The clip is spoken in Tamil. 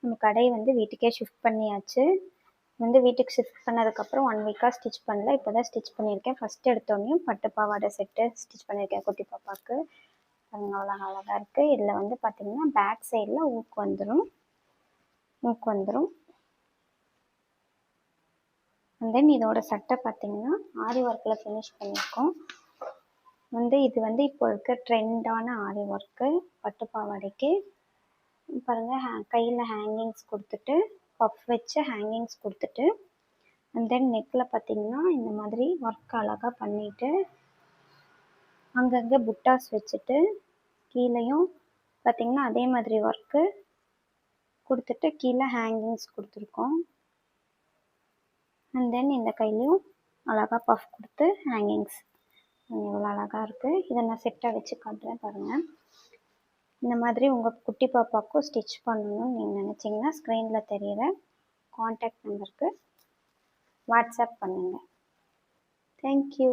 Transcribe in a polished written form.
நம்ம கடை வந்து வீட்டுக்கே ஷிஃப்ட் பண்ணியாச்சு. வீட்டுக்கு ஷிஃப்ட் பண்ணதுக்கப்புறம் 1 வீக்காக ஸ்டிச் பண்ணல. இப்போ தான் ஸ்டிச் பண்ணியிருக்கேன். ஃபஸ்ட்டு எடுத்தோடனே பட்டு பாவாடை செட்டு ஸ்டிச் பண்ணியிருக்கேன் குட்டி பாப்பாவுக்கு. பாருங்க அவ்வளோ அழகாக இருக்குது. இதில் பார்த்திங்கன்னா பேக் சைடில் ஊக்கு வந்துடும். தென் இதோட சட்டை பார்த்திங்கன்னா ஆரி ஒர்க்கில் ஃபினிஷ் பண்ணியிருக்கோம். இது இப்போ இருக்க ட்ரெண்டான ஆரி ஒர்க்கு பட்டு பாவாடைக்கு. பாருங்கள் கையில் ஹேங்கிங்ஸ் கொடுத்துட்டு பஃப் வச்சு ஹேங்கிங்ஸ் கொடுத்துட்டு தென் நெக்கில் பார்த்திங்கன்னா இந்த மாதிரி ஒர்க் அழகாக பண்ணிவிட்டு அங்கங்கே புட்டாஸ் வச்சுட்டு கீழேயும் பார்த்திங்கன்னா அதே மாதிரி ஒர்க்கு கொடுத்துட்டு கீழே ஹேங்கிங்ஸ் கொடுத்துருக்கோம். தென் இந்த கையிலையும் அழகாக பஃப் கொடுத்து ஹேங்கிங்ஸ் எவ்வளோ அழகாக இருக்குது. இதை நான் செட்டாக வச்சு காட்டுறேன் பாருங்கள். இந்த மாதிரி உங்கள் குட்டி பாப்பாவுக்கும் ஸ்டிச் பண்ணணும்னு நீங்கள் நினச்சிங்கன்னா ஸ்க்ரீனில் தெரிகிற காண்டாக்ட் நம்பருக்கு வாட்ஸ்அப் பண்ணுங்கள். தேங்க்யூ.